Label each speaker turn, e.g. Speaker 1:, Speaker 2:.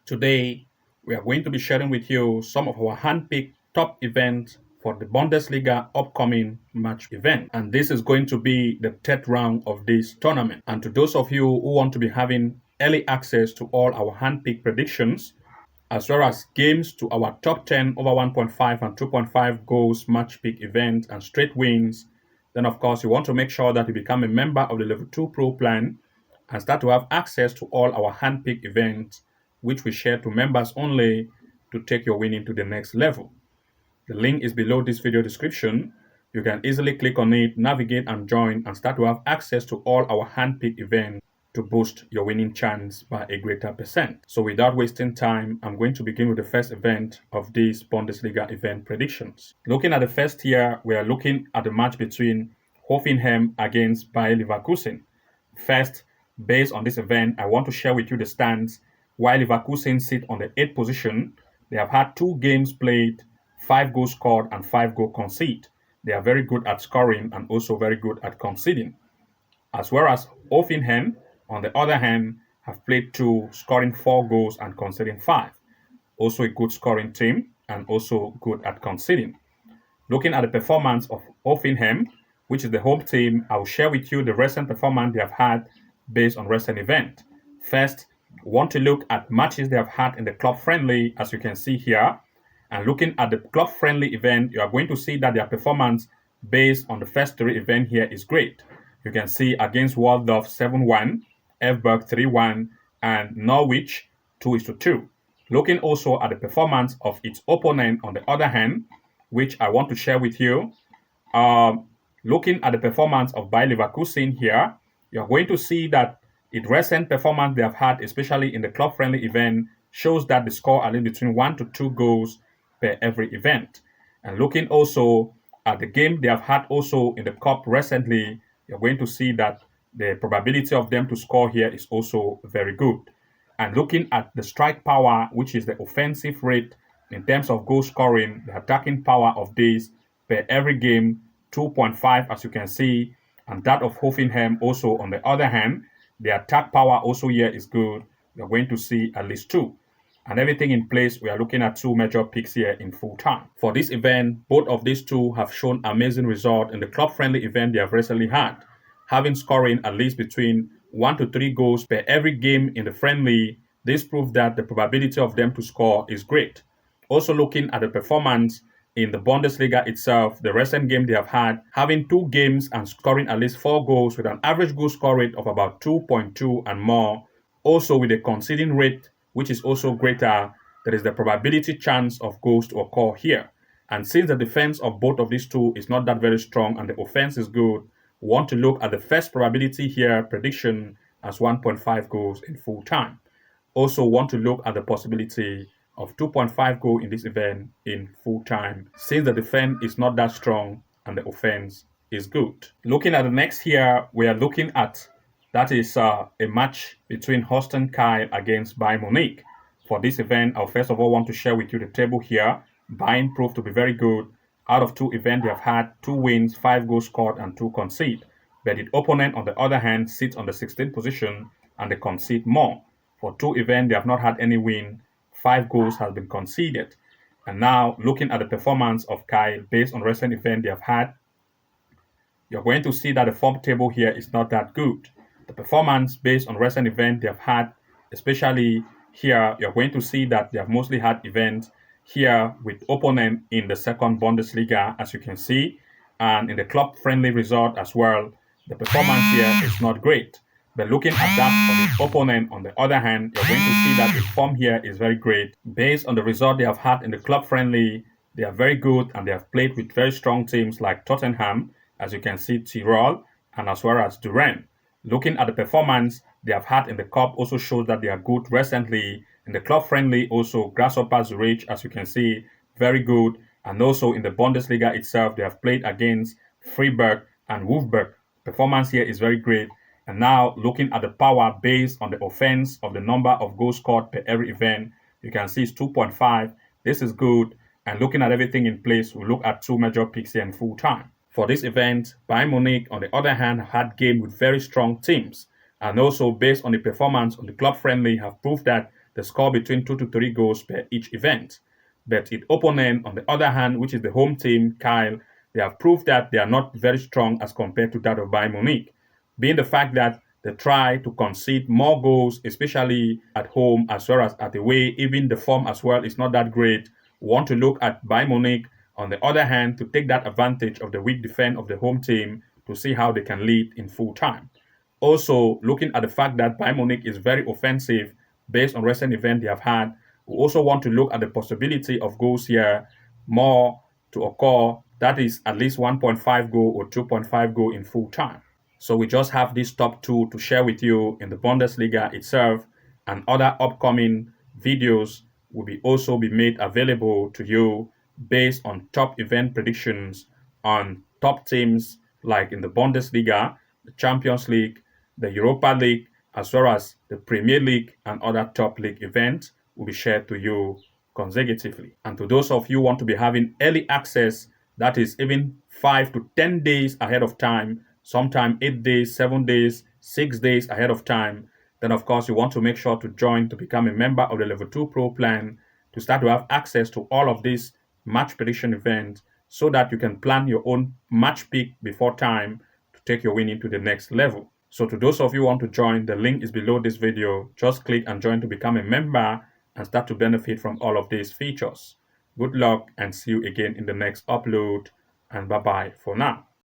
Speaker 1: Today, we are going to be sharing with you some of our hand-picked top events for the Bundesliga upcoming match event. And this is going to be the third round of this tournament. And to those of you who want to be having early access to all our hand-picked predictions, as well as games to our top 10 over 1.5 and 2.5 goals match pick event and straight wins, then of course you want to make sure that you become a member of the Level 2 Pro plan and start to have access to all our hand-picked events, which we share to members only to take your winning to the next level. The link is below this video description. You can easily click on it, navigate and join and start to have access to all our hand-picked events to boost your winning chance by a greater percent. So without wasting time, I'm going to begin with the first event of these Bundesliga event predictions. Looking at the first here, we are looking at the match between Hoffenheim against Bayer Leverkusen. First, based on this event, I want to share with you the stands. While Leverkusen sit on the 8th position, they have had 2 games played, 5 goals scored and 5 goals conceded. They are very good at scoring and also very good at conceding. As well as Hoffenheim, on the other hand, have played 2, scoring 4 goals and conceding 5. Also a good scoring team and also good at conceding. Looking at the performance of Hoffenheim, which is the home team, I will share with you the recent performance they have had based on recent event. First, we want to look at matches they have had in the club friendly, as you can see here. And looking at the club friendly event, you are going to see that their performance based on the first 3 events here is great. You can see against Waldorf 7-1, Fberg 3-1, and Norwich 2-2. Looking also at the performance of its opponent on the other hand, which I want to share with you. Looking at the performance of Bayer Leverkusen here, you're going to see that its recent performance they have had, especially in the club-friendly event, shows that they score at least between 1 to 2 goals per every event. And looking also at the game they have had also in the cup recently, you're going to see that the probability of them to score here is also very good. And looking at the strike power, which is the offensive rate in terms of goal scoring, the attacking power of this per every game, 2.5 as you can see, and that of Hoffenheim also on the other hand, the attack power also here is good. You're going to see at least 2. And everything in place, we are looking at 2 major picks here in full time. For this event, both of these 2 have shown amazing result in the club-friendly event they have recently had, having scoring at least between 1 to 3 goals per every game in the friendly. This proves that the probability of them to score is great. Also looking at the performance in the Bundesliga itself, the recent game they have had, having 2 games and scoring at least 4 goals with an average goal score rate of about 2.2 and more. Also with a conceding rate, which is also greater, there is the probability chance of goals to occur here. And since the defense of both of these 2 is not that very strong and the offense is good, we want to look at the first probability here, prediction as 1.5 goals in full time. Also want to look at the possibility of 2.5 goal in this event in full time, since the defense is not that strong and the offense is good. Looking at the next here, we are looking at that is a match between Holstein Kiel against Bayern Munich. For this event, I first of all want to share with you the table here. Bayern proved to be very good. Out of 2 events, they have had 2 wins, 5 goals scored, and 2 conceded. But the opponent, on the other hand, sits on the 16th position and they concede more. For 2 events, they have not had any win. 5 goals has been conceded. And now, looking at the performance of Kiel based on recent events they have had, you're going to see that the form table here is not that good. The performance based on recent events they have had, especially here, you're going to see that they have mostly had events here with opponent in the second Bundesliga, as you can see, and in the club-friendly result as well. The performance here is not great. But looking at that of the opponent, on the other hand, you're going to see that the form here is very great. Based on the result they have had in the club-friendly, they are very good and they have played with very strong teams like Tottenham, as you can see, Tirol, and as well as Duren. Looking at the performance they have had in the cup also shows that they are good recently. In the club friendly also, Grasshopper Zurich, as you can see, very good. And also in the Bundesliga itself, they have played against Freiburg and Wolfsburg. Performance here is very great. And now looking at the power based on the offense of the number of goals scored per every event, you can see it's 2.5. This is good. And looking at everything in place, we look at 2 major picks here in full time. For this event, Bayern Munich, on the other hand, have had games with very strong teams. And also, based on the performance on the club friendly, have proved that the score between 2 to 3 goals per each event. But its opponent, on the other hand, which is the home team, Kyle, they have proved that they are not very strong as compared to that of Bayern Munich, being the fact that they try to concede more goals, especially at home as well as at away. Even the form as well is not that great. We want to look at Bayern Munich, on the other hand, to take that advantage of the weak defense of the home team to see how they can lead in full time. Also, looking at the fact that Bayern Munich is very offensive based on recent events they have had, we also want to look at the possibility of goals here more to occur. That is at least 1.5 goal or 2.5 goal in full time. So we just have these top two to share with you in the Bundesliga itself, and other upcoming videos will also be made available to you based on top event predictions on top teams like in the Bundesliga, the Champions League, the Europa League, as well as the Premier League and other top league events will be shared to you consecutively. And to those of you who want to be having early access, that is even 5 to 10 days ahead of time, sometime 8 days, 7 days, 6 days ahead of time, then of course you want to make sure to join to become a member of the Level 2 Pro plan to start to have access to all of these match prediction events so that you can plan your own match pick before time to take your winning to the next level. So to those of you who want to join, the link is below this video. Just click and join to become a member and start to benefit from all of these features. Good luck and see you again in the next upload, and bye-bye for now.